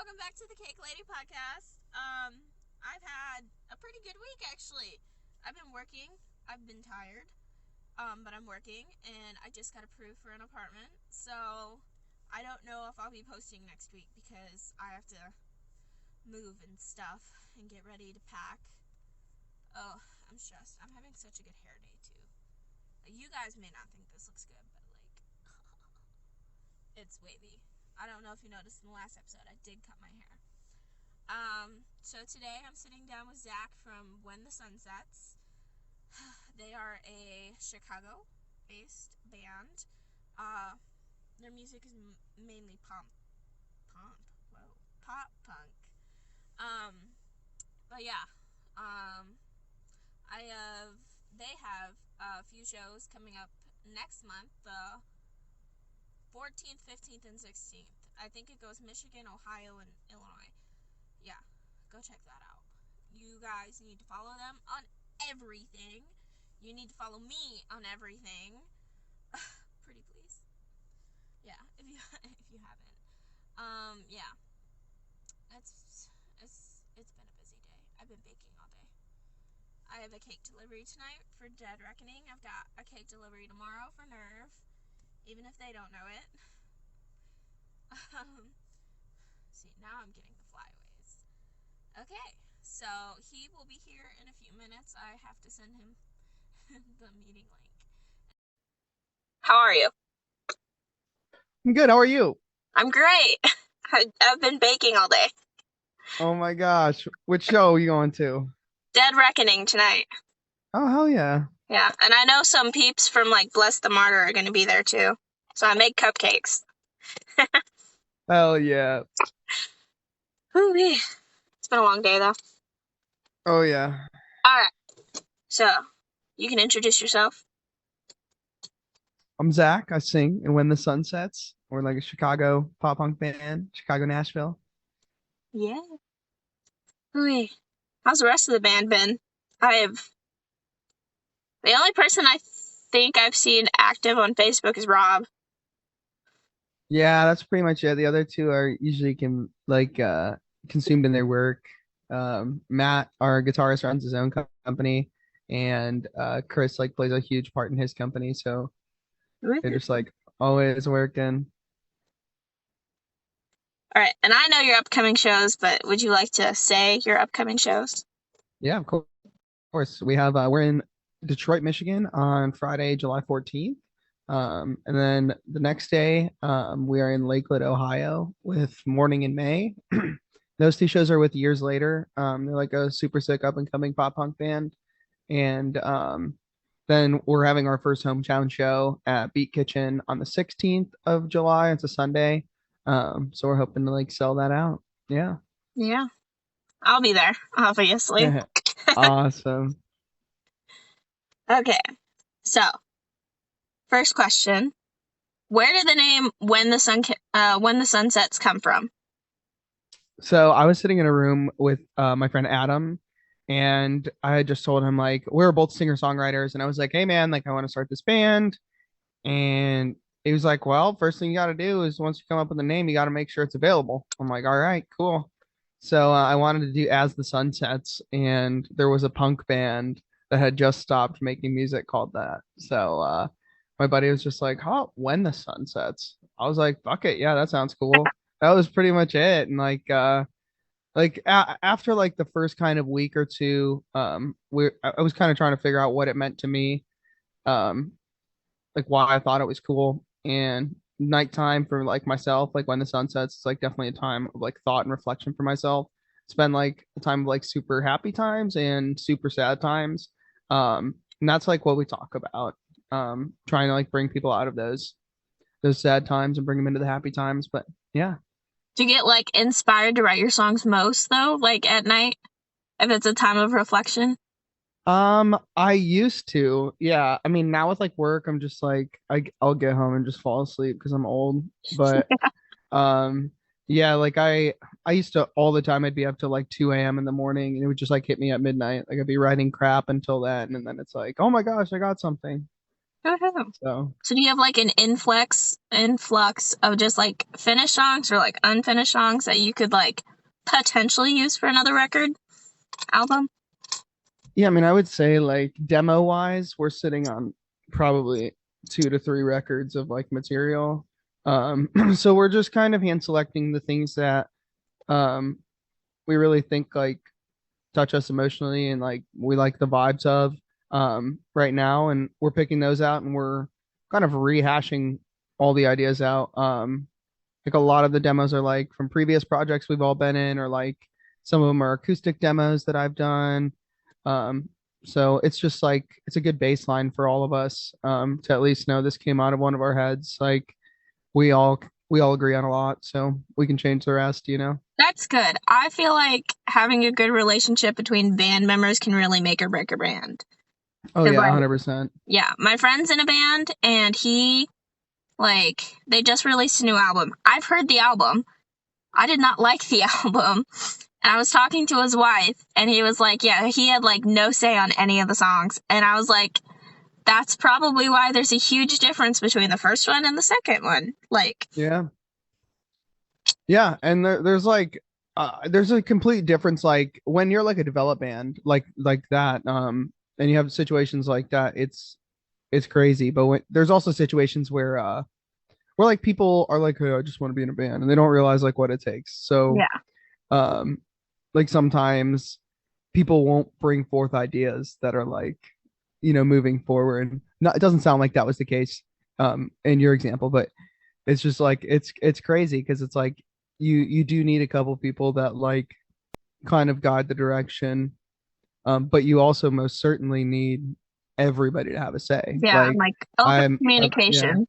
welcome back to the Cake Lady podcast. I've had a pretty good week, actually. I've been working. I've been tired, but I'm working, and I just got approved for an apartment, so I don't know if I'll be posting next week because I have to move and stuff and get ready to pack. Oh, I'm stressed. I'm having such a good hair day, too. You guys may not think this looks good, but, it's wavy. I don't know if you noticed in the last episode, I did cut my hair. So today I'm sitting down with Zack from When the Sun Sets. They are a Chicago-based band. Their music is mainly pop punk. But yeah, they have a few shows coming up next month, the 14th, 15th, and 16th. I think it goes Michigan, Ohio, and Illinois. Yeah, go check that out. You guys need to follow them on everything. You need to follow me on everything. Pretty please. Yeah, if you haven't. Yeah. It's been a busy day. I've been baking all day. I have a cake delivery tonight for Dead Reckoning. I've got a cake delivery tomorrow for Nerve, even if they don't know it. See, now I'm getting the flyaways. Okay, so he will be here in a few minutes. I have to send him the meeting link. How are you? I'm good. How are you? I'm great. I've been baking all day. Oh my gosh. Which show are you going to? Dead Reckoning tonight. Oh, hell yeah. Yeah, and I know some peeps from, Bless the Martyr are going to be there, too. So I make cupcakes. Hell yeah. Woo-wee. It's been a long day, though. Oh, yeah. All right. So, you can introduce yourself. I'm Zach. I sing in When the Sun Sets. We're like a Chicago pop punk band, Chicago, Nashville. Yeah. Woo-wee. How's the rest of the band been? The only person I think I've seen active on Facebook is Rob. Yeah, that's pretty much it. The other two are usually consumed in their work. Matt, our guitarist, runs his own company, and Chris plays a huge part in his company. So they're just always working. All right, and I know your upcoming shows, but would you like to say your upcoming shows? Yeah, of course. We have we're in Detroit, Michigan on Friday, July 14th. And then the next day, we are in Lakewood, Ohio with Morning in May. Those two shows are with Years Later. They're like a super sick up and coming pop punk band. And then we're having our first hometown show at Beat Kitchen on the 16th of July. It's a Sunday. So we're hoping to sell that out. Yeah. Yeah. I'll be there, obviously. Awesome. Okay. So, first question. Where did the name When the Sun Sets come from? So I was sitting in a room with my friend Adam, and I had just told him we were both singer-songwriters, and I was like, hey man, I want to start this band. And he was like, well, first thing you got to do is once you come up with a name, you got to make sure it's available. I'm like, all right, cool. So I wanted to do As the Sun Sets, and there was a punk band that had just stopped making music called that. So my buddy was just like, oh, When the Sun Sets. I was like, fuck it. Yeah, that sounds cool. That was pretty much it. And after the first kind of week or two, I was kind of trying to figure out what it meant to me, why I thought it was cool. And nighttime for myself, When the Sun Sets, it's definitely a time of thought and reflection for myself. It's been a time of super happy times and super sad times. And that's what we talk about. Trying to bring people out of those sad times and bring them into the happy times. But yeah. Do you get inspired to write your songs most though, at night, if it's a time of reflection? I used to. Yeah. I mean, now with work, I'm just I'll get home and just fall asleep because I'm old. But yeah, I used to all the time. I'd be up till 2 a.m. in the morning, and it would just hit me at midnight. I'd be writing crap until then, and then it's oh my gosh, I got something. Woohoo. So So do you have like an influx of just like finished songs or like unfinished songs that you could like potentially use for another record album? yeah, I mean, I would say like demo wise, we're sitting on probably 2 to 3 records of like material. So we're just kind of hand selecting the things that um we really think like touch us emotionally and like we like the vibes of right now, and we're picking those out and we're kind of rehashing all the ideas out. Like a lot of the demos are like from previous projects we've all been in, or like some of them are acoustic demos that I've done. um so it's just like it's a good baseline for all of us to at least know this came out of one of our heads. Like we all agree on a lot, so we can change the rest, you know. That's good. I feel like having a good relationship between band members can really make or break a band. Oh 'Cause, yeah, like, 100%. yeah, my friend's in a band and they just released a new album. I've heard the album. I did not like the album. And I was talking to his wife and he was like, yeah, he had like no say on any of the songs. And I was like, that's probably why there's a huge difference between the first one and the second one. Like, Yeah. Yeah, and there's like there's a complete difference like when you're like a develop band like that and you have situations like that, it's crazy. But when there's also situations where like people are like, "Oh, I just want to be in a band," and they don't realize like what it takes. So yeah, um like sometimes people won't bring forth ideas that are like, moving forward. Not, it doesn't sound like that was the case in your example, but it's just like it's crazy because it's like you do need a couple people that like kind of guide the direction, but you also most certainly need everybody to have a say. yeah, Like like open yeah, communication.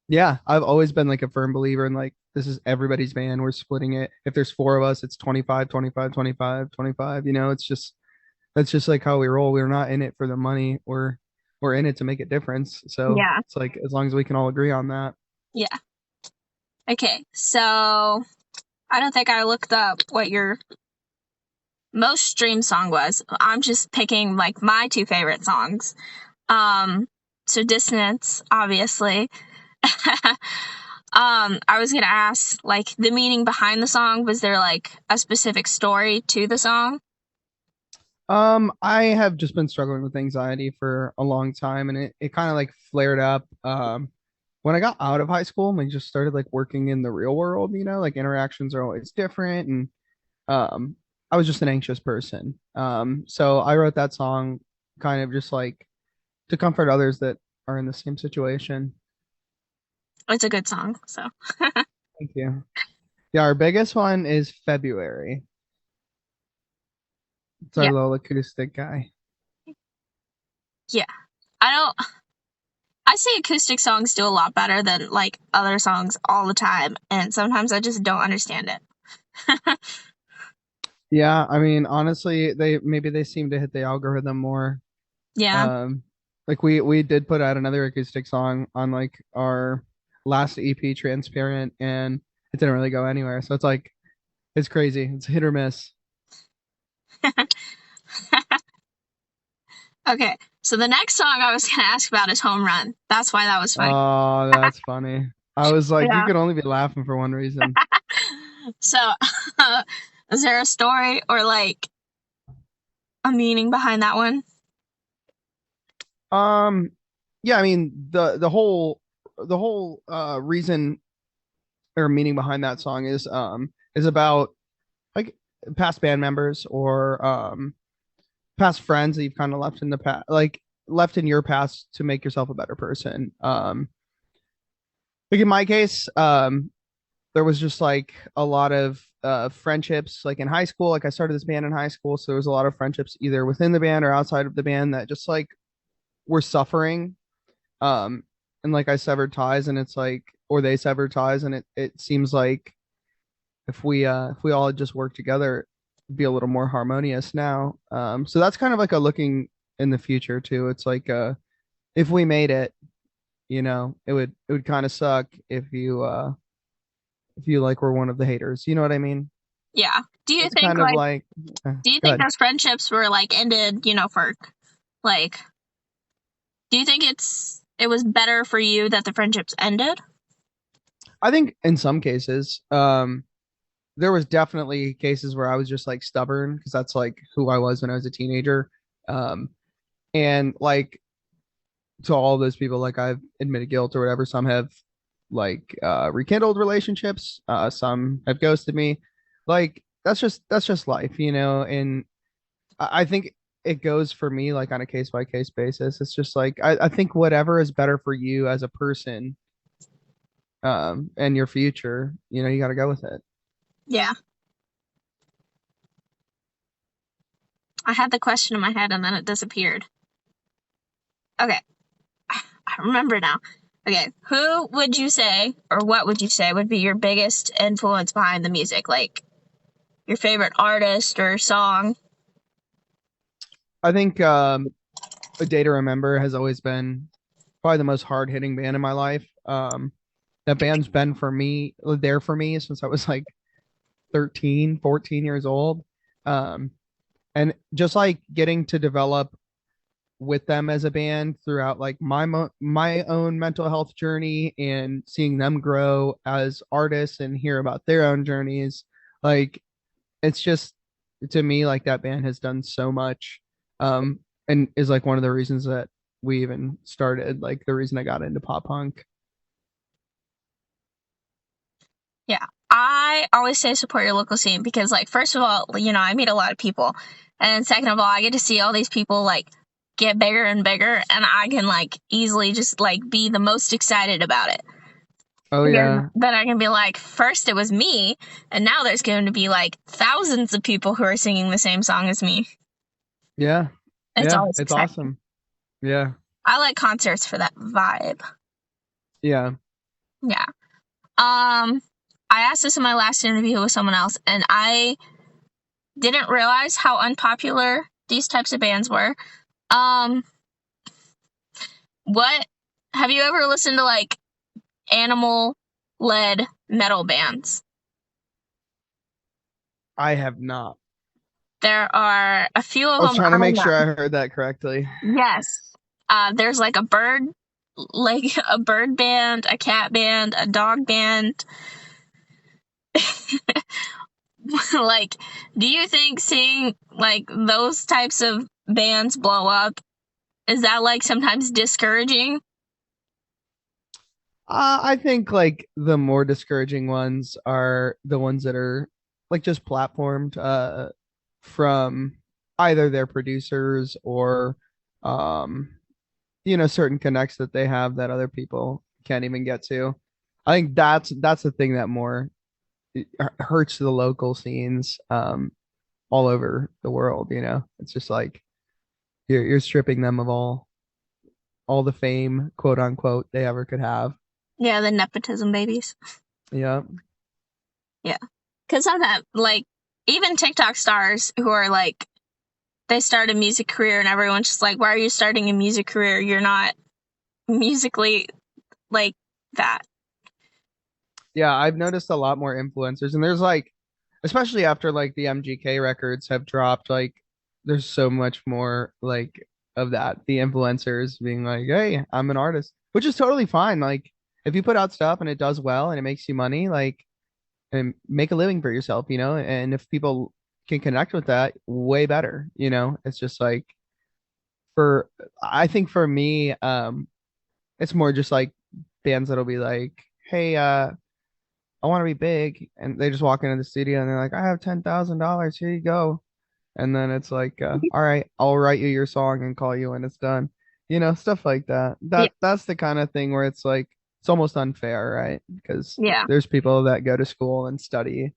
yeah, I've always been like a firm believer in like this is everybody's band, we're splitting it. If there's 4 of us, it's 25, 25, 25, 25. It's just that's just like how we roll. We're not in it for the money. We're in it to make a difference. So Yeah, it's like as long as we can all agree on that. yeah. Okay, so I don't think I looked up what your most streamed song was. I'm just picking like my two favorite songs. So Dissonance, obviously. I was gonna ask, like, the meaning behind the song. Was there like a specific story to the song? I have just been struggling with anxiety for a long time, and it kind of like flared up when I got out of high school and like just started like working in the real world, like interactions are always different, and um I was just an anxious person. So I wrote that song kind of just like to comfort others that are in the same situation. It's a good song, so Thank you. Yeah, our biggest one is February. It's our yeah, little acoustic guy. yeah. I don't. I say acoustic songs do a lot better than like other songs all the time, and sometimes I just don't understand it. Yeah, I mean, honestly, they seem to hit the algorithm more. Yeah, Um, like we did put out another acoustic song on like our last EP, Transparent, and it didn't really go anywhere. So it's like it's crazy. It's hit or miss. okay. So the next song I was gonna ask about is Home Run. That's why that was funny. Oh, that's funny. I was like, you Yeah. could only be laughing for one reason. So, is there a story or like a meaning behind that one? Um, yeah, I mean the whole reason or meaning behind that song is about like past band members or past friends that you've kind of left in the past, like left in your past to make yourself a better person. Like in my case, there was just like a lot of friendships like in high school. Like I started this band in high school, so there was a lot of friendships either within the band or outside of the band that just like were suffering. Um, and like I severed ties, and it's like, or they severed ties, and it seems like if we all had just worked together, it'd be a little more harmonious now. So that's kind of like a looking in the future too. It's like if we made it, it would kind of suck if you like were one of the haters. You know what I mean? Yeah. It's kind of like Do you think good. those friendships were like ended, for like do you think it was better for you that the friendships ended? I think in some cases, there was definitely cases where I was just like stubborn because that's like who I was when I was a teenager. Um, and like to all those people, like I've admitted guilt or whatever. Some have like rekindled relationships. Some have ghosted me. Like that's just life, you know. And I think it goes for me like on a case by case basis. It's just like I think whatever is better for you as a person, and your future, you know, you got to go with it. Yeah. I had the question in my head and then it disappeared. Okay. I remember now. Okay. Who would you say, or what would you say, would be your biggest influence behind the music? Like, your favorite artist or song? I think A Day to Remember has always been probably the most hard hitting band in my life. That band's been for me there for me since I was like 13, 14 years old. Um, and just like getting to develop with them as a band throughout like my own mental health journey and seeing them grow as artists and hear about their own journeys, like it's just to me like that band has done so much, um and is like one of the reasons that we even started, like the reason I got into pop punk. Yeah. I always say support your local scene because, like, first of all, you know, I meet a lot of people. And second of all, I get to see all these people, like, get bigger and bigger. And I can, like, easily just, like, be the most excited about it. Oh Because yeah. then I can be like, first it was me, and now there's going to be, like, thousands of people who are singing the same song as me. Yeah. It's Yeah, always it's exciting. awesome. Yeah. I like concerts for that vibe. Yeah. Yeah. I asked this in my last interview with someone else, and I didn't realize how unpopular these types of bands were. What have you ever listened to, like, animal-led metal bands? I have not. There are a few I of was them trying to I make sure know. I heard that correctly. Yes. There's like a bird, like a bird band, a cat band, a dog band. Like, do you think seeing like those types of bands blow up, is that like sometimes discouraging? I think like the more discouraging ones are the ones that are like just platformed from either their producers or um you know, certain connects that they have that other people can't even get to. I think that's the thing that more hurts the local scenes all over the world, you know. It's just like you're stripping them of all the fame, quote unquote, they ever could have. Yeah, the nepotism babies. Yeah. Yeah. Because sometimes, like, even TikTok stars who are like, they start a music career and everyone's just like, why are you starting a music career? You're not musically like that. Yeah, I've noticed a lot more influencers, and there's like, especially after like the MGK records have dropped, like there's so much more like of that. The influencers being like, "Hey, I'm an artist," which is totally fine. Like if you put out stuff and it does well and it makes you money, like and make a living for yourself, you know. And if people can connect with that, way better, you know. It's just like for I think for me, it's more just like bands that'll be like, "Hey, I want to be big," and they just walk into the studio and they're like, "I have $10,000. Here you go." And then it's like, "All right, I'll write you your song and call you when it's done." You know, stuff like that. Yeah. That's the kind of thing where it's like it's almost unfair, right? Because Yeah. there's people that go to school and study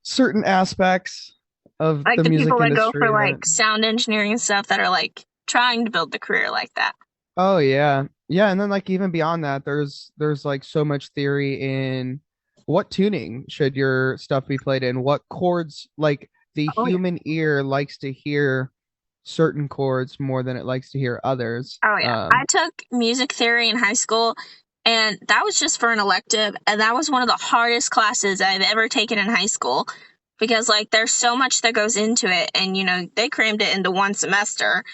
certain aspects of Like the the people music that go for industry that, like sound engineering and stuff that are like trying to build the career like that. oh yeah. Yeah, and then like even beyond that, there's like so much theory in what tuning should your stuff be played in, what chords, like the Oh yeah. human ear likes to hear certain chords more than it likes to hear others. Oh yeah. I took music theory in high school, and that was just for an elective, and that was one of the hardest classes I've ever taken in high school because like there's so much that goes into it, and you know, they crammed it into one semester,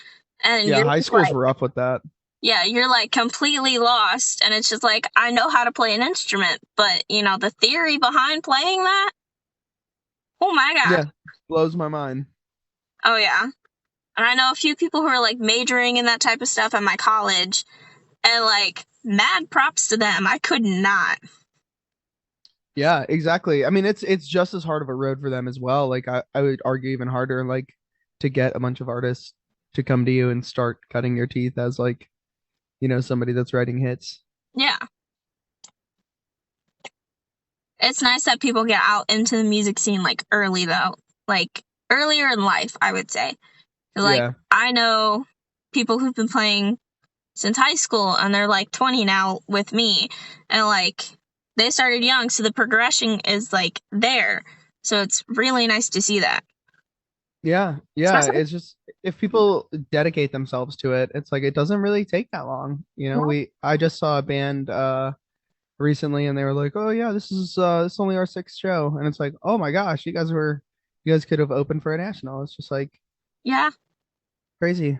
and Yeah, you're high just school's like, rough with that. Yeah, you're like completely lost, and it's just like, I know how to play an instrument, but the theory behind playing that, oh my gosh. Yeah, blows my mind. Oh yeah. And I know a few people who are like majoring in that type of stuff at my college, and like mad props to them. I could not. Yeah, exactly. I mean, it's just as hard of a road for them as well. Like I would argue even harder, like to get a bunch of artists to come to you and start cutting your teeth as like, somebody that's writing hits. Yeah. It's nice that people get out into the music scene like early though. Like earlier in life, I would say. Like Yeah. I know people who've been playing since high school and they're like 20 now with me, and like they started young, so the progression is like there. So it's really nice to see that. Yeah. Yeah. Especially, It's just if people dedicate themselves to it, it's like it doesn't really take that long. I just saw a band recently and they were like, "Oh yeah, this is only our sixth show." And it's like, "Oh my gosh, you guys could have opened for a national." It's just like yeah. crazy.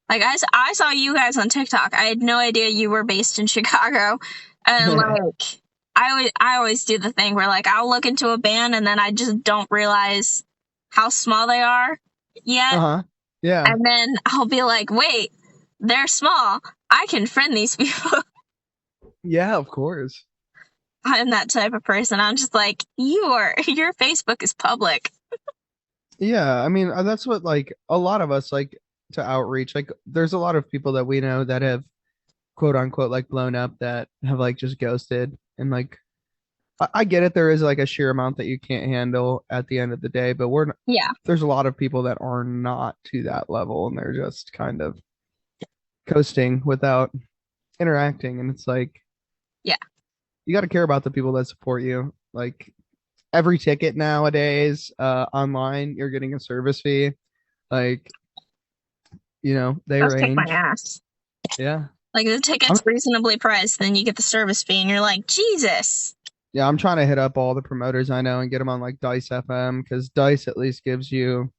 Like I saw you guys on TikTok. I had no idea you were based in Chicago, and like I always do the thing where like I'll look into a band and then I just don't realize how small they are yet, Uh-huh. Yeah. and then I'll be like, wait, they're small. I can friend these people. Yeah, of course. I'm that type of person. I'm just like, your Facebook is public. Yeah, I mean, that's what like a lot of us like to outreach. Like there's a lot of people that we know that have quote unquote like blown up that have like just ghosted and like I get it, there is like a sheer amount that you can't handle at the end of the day, but Yeah, there's a lot of people that are not to that level and they're just kind of coasting without interacting, and it's like yeah. you got to care about the people that support you. Like every ticket nowadays online you're getting a service fee, like they Those kick my range. ass. Yeah. Like the I'm ticket's reasonably priced, then you get the service fee, and you're like, Jesus. yeah, I'm trying to hit up all the promoters I know and get them on like Dice FM because Dice at least gives you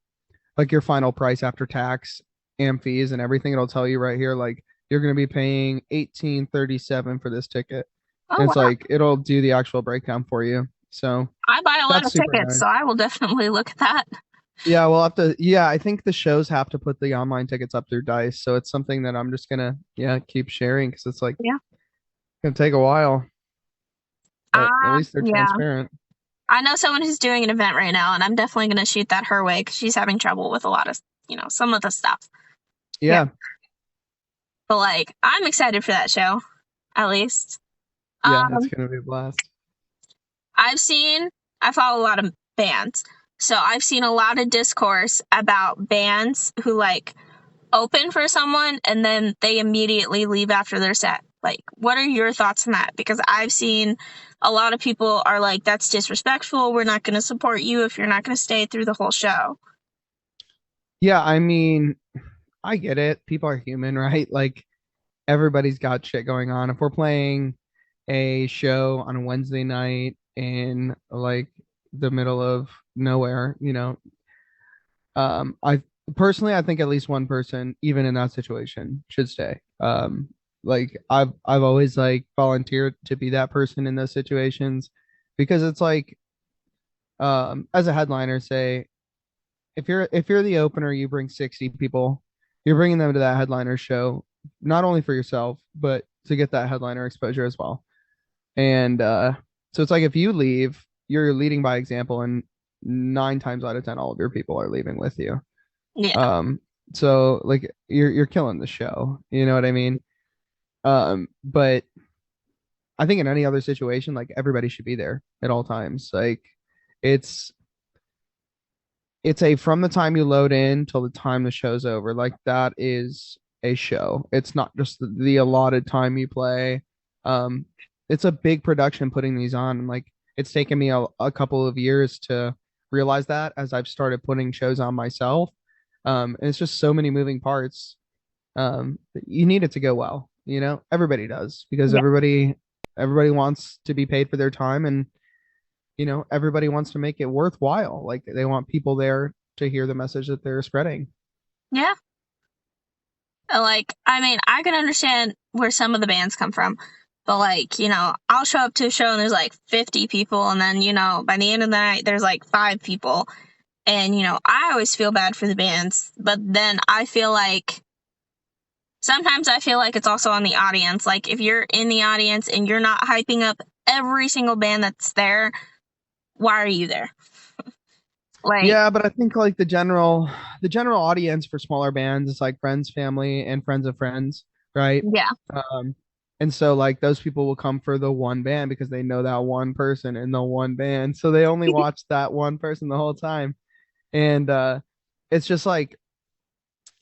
like your final price after tax and fees and everything. It'll tell you right here, like you're going to be paying 1837 for this ticket. Oh And it's wow. like it'll do the actual breakdown for you. So I buy a lot that's of super tickets, nice. so I will definitely look at that. Yeah, we'll have to. Yeah, I think the shows have to put the online tickets up through Dice, so it's something that I'm just gonna keep sharing because it's like Yeah. gonna take a while, but at least they're Yeah. transparent. I know someone who's doing an event right now, and I'm definitely going to shoot that her way because she's having trouble with a lot of, some of the stuff. Yeah. Yeah, But, like, I'm excited for that show, at least. yeah, it's gonna be a blast. I follow a lot of bands. So I've seen a lot of discourse about bands who, like, open for someone and then they immediately leave after their set. Like, what are your thoughts on that? Because I've seen a lot of people are like, that's disrespectful. We're not going to support you if you're not going to stay through the whole show. Yeah, I mean, I get it. People are human, right? Like everybody's got shit going on. If we're playing a show on a Wednesday night in like the middle of nowhere, I personally I think at least one person, even in that situation, should stay. Like I've always like volunteered to be that person in those situations because it's like as a headliner, say if you're the opener, you bring 60 people, you're bringing them to that headliner show, not only for yourself, but to get that headliner exposure as well. And so it's like if you leave, you're leading by example, and 9 times out of 10, all of your people are leaving with you. Yeah. Um, so like you're killing the show. You know what I mean? But I think in any other situation, like everybody should be there at all times. Like it's it's a from the time you load in till the time the show's over. Like that is a show. It's not just the allotted time you play. Um, it's a big production putting these on. And like it's taken me a couple of years to realize that as I've started putting shows on myself. And it's just so many moving parts. You need it to go well. Everybody does because Yeah. everybody wants to be paid for their time, and everybody wants to make it worthwhile. Like they want people there to hear the message that they're spreading. Yeah. Like, I mean, I can understand where some of the bands come from, but like, I'll show up to a show and there's like 50 people, and then, by the end of the night, there's like 5 people. And, I always feel bad for the bands, but then sometimes I feel like it's also on the audience. Like, if you're in the audience and you're not hyping up every single band that's there, why are you there? Like, Yeah, but I think like the general audience for smaller bands is like friends, family, and friends of friends, right? yeah. Um, and so like those people will come for the one band because they know that one person in the one band. So they only watch that one person the whole time. And it's just like,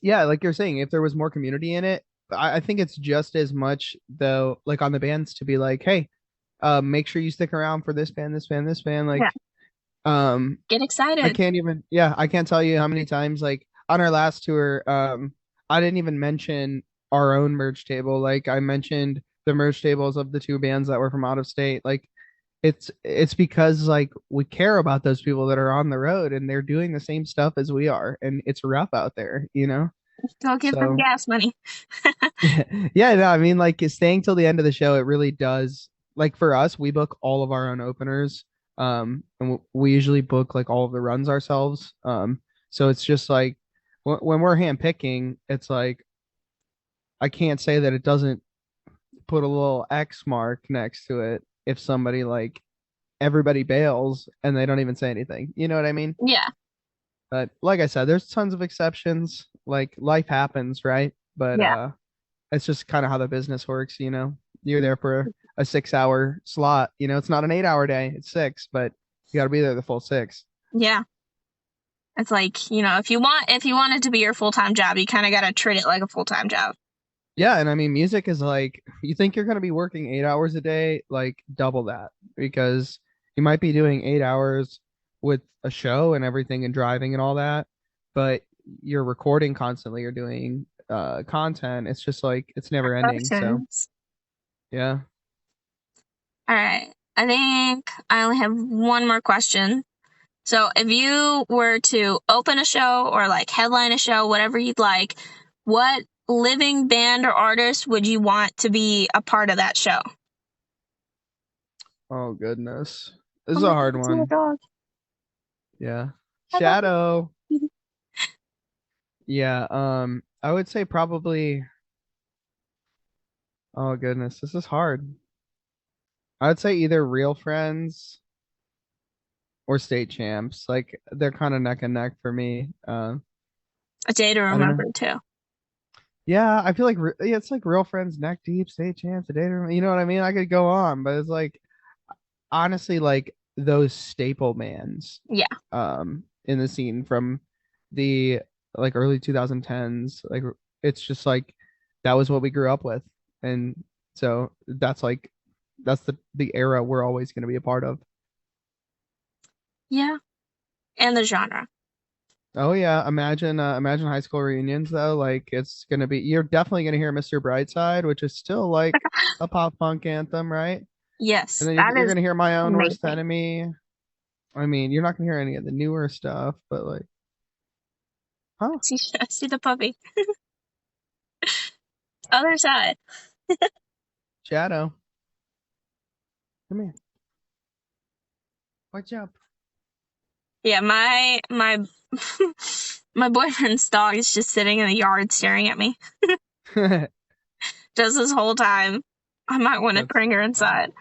yeah, like you're saying, if there was more community in it, I think it's just as much though, like on the bands to be like, hey, make sure you stick around for this band, this band, this band. Yeah. Like, um, Get I excited. can't even, yeah, I can't tell you how many times, like on our last tour, I didn't even mention our own merch table. Like I mentioned the merch tables of the two bands that were from out of state. Like it's because like we care about those people that are on the road and they're doing the same stuff as we are, and it's rough out there, you know? Go give them So gas money. yeah, no, I mean like staying till the end of the show, it really does. Like for us, we book all of our own openers. And we usually book like all of the runs ourselves. So it's just like when we're hand picking, it's like I can't say that it doesn't put a little X mark next to it if somebody like everybody bails and they don't even say anything. You know what I mean? Yeah. But like I said, there's tons of exceptions. Like life happens, right? But Yeah. it's just kind of how the business works, you know. You're there for a 6 hour slot. You know, it's not an 8 hour day, it's six, but you gotta be there the full six. Yeah. It's like, if you want it to be your full-time job, you kind of got to treat it like a full-time job. Yeah, and I mean music is like you think you're gonna be working 8 hours a day, like double that because you might be doing 8 hours with a show and everything and driving and all that, but you're recording constantly, you're doing content. It's just like it's never ending. So Options. yeah. All right. I think I only have one more question. So if you were to open a show or like headline a show, whatever you'd like, what living band or artist would you want to be a part of that show? Oh goodness. This Oh is my a God, hard it's my one. dog. Yeah. I love Shadow. it. Yeah, I would say probably oh goodness, this is hard. I would say either Real Friends or State Champs. Like they're kind of neck and neck for me. A day to I don't know. remember too. Yeah, I feel like yeah, it's like Real Friends, Neck Deep, State Champs, a day to, you know what I mean? I could go on, but it's like honestly like those staple bands Yeah. in the scene from the like early 2010s. Like it's just like that was what we grew up with. And so that's like that's the era we're always going to be a part of. Yeah. And the genre. Oh yeah, imagine high school reunions though. Like it's gonna be you're definitely gonna hear Mr. Brightside, which is still like a pop punk anthem, right? And Yes, then that you're is gonna hear My Own Worst amazing. Enemy. I mean, you're not gonna hear any of the newer stuff, but like, huh? I see the puppy. Other side. Shadow, come here. What's up? Yeah, my my boyfriend's dog is just sitting in the yard staring at me. Just this whole time. I might want to That's bring her fun. inside.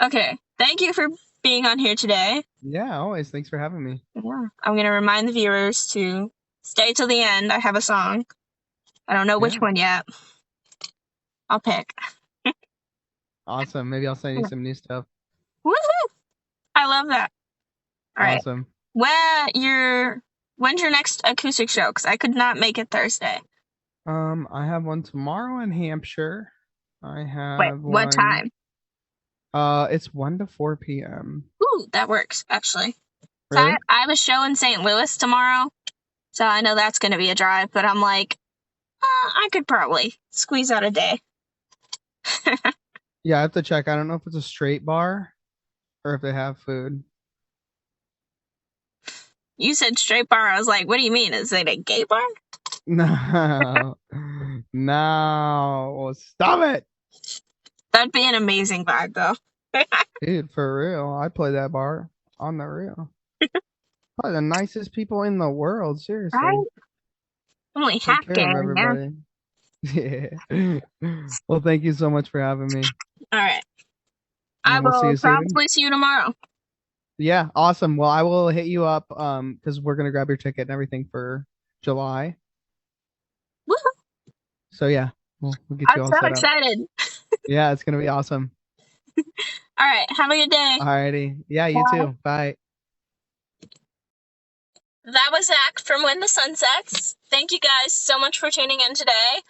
Okay. Thank you for being on here today. Yeah, always. Thanks for having me. Yeah. I'm gonna remind the viewers to stay till the end. I have a song. I don't know which Yeah, one yet. I'll pick. awesome. Maybe I'll send you some new stuff. Woohoo! I love that. All right. Awesome. When's your next acoustic show? Because I could not make it Thursday. I have one tomorrow in Hampshire. I Wait, have what one. time? It's 1 to 4 p.m. Ooh, that works actually. So I, Really? I have a show in St. Louis tomorrow, so I know that's going to be a drive. But I'm like, I could probably squeeze out a day. Yeah, I have to check. I don't know if it's a straight bar or if they have food. You said straight bar. I was like, what do you mean? Is it a gay bar? No, No, stop it, That'd be an amazing vibe, though. dude. For real, I play that bar on the real. Probably the nicest people in the world. Seriously, Right? Only take half care gay, of yeah. everybody. Yeah. Well, thank you so much for having me, All right. I and we'll see will you soon. probably see you tomorrow. Yeah, awesome. Well, I will hit you up because we're gonna grab your ticket and everything for July. Woohoo! So yeah, we'll get I'm you all so set up. excited. Yeah, it's gonna be awesome. All right. Have a good day. Alrighty. Yeah, you Bye. too. Bye. That was Zach from When the Sun Sets. Thank you guys so much for tuning in today.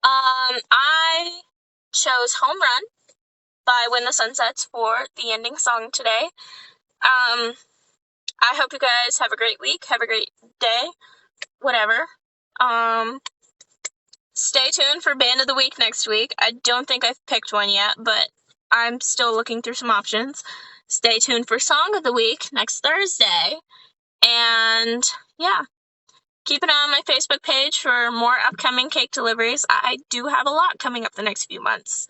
I chose Home Run by When the Sun Sets for the ending song today. I hope you guys have a great week, have a great day, whatever. Stay tuned for Band of the Week next week. I don't think I've picked one yet, but I'm still looking through some options. Stay tuned for Song of the Week next Thursday. And yeah, keep an eye on my Facebook page for more upcoming cake deliveries. I do have a lot coming up the next few months.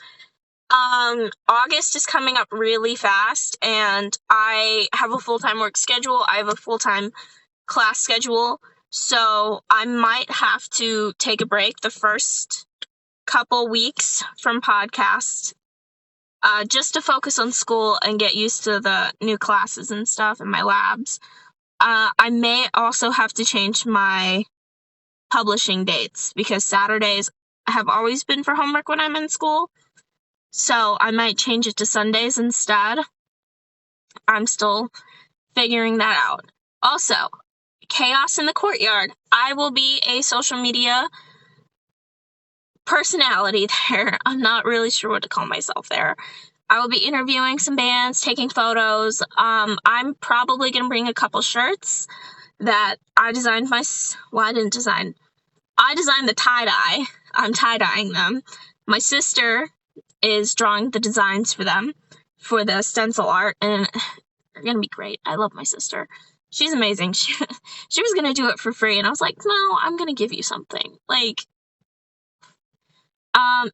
August is coming up really fast, and I have a full-time work schedule. I have a full-time class schedule, so I might have to take a break the first couple weeks from podcasts, just to focus on school and get used to the new classes and stuff and my labs. I may also have to change my publishing dates because Saturdays have always been for homework when I'm in school. So I might change it to Sundays instead. I'm still figuring that out. Also, Chaos in the Courtyard. I will be a social media personality there. I'm not really sure what to call myself there. I will be interviewing some bands, taking photos. I'm probably going to bring a couple shirts that I designed I didn't design. I designed the tie-dye. I'm tie-dyeing them. My sister is drawing the designs for them for the stencil art, and they're gonna be great. I love my sister. She's amazing. She was gonna do it for free, and I was like, no, I'm gonna give you something.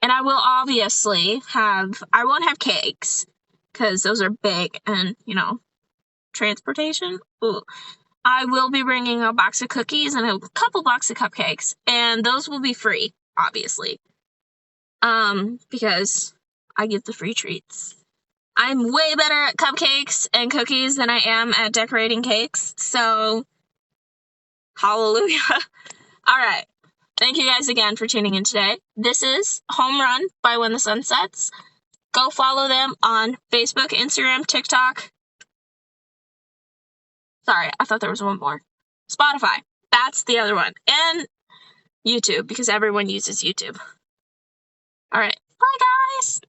And I will obviously I won't have cakes, because those are big, and, transportation. Ooh. I will be bringing a box of cookies and a couple box of cupcakes, and those will be free, obviously. Because I give the free treats. I'm way better at cupcakes and cookies than I am at decorating cakes, so hallelujah. Alright, thank you guys again for tuning in today. This is Home Run by When the Sun Sets. Go follow them on Facebook, Instagram, TikTok. Sorry, I thought there was one more. Spotify. That's the other one. And YouTube, because everyone uses YouTube. Alright, bye guys!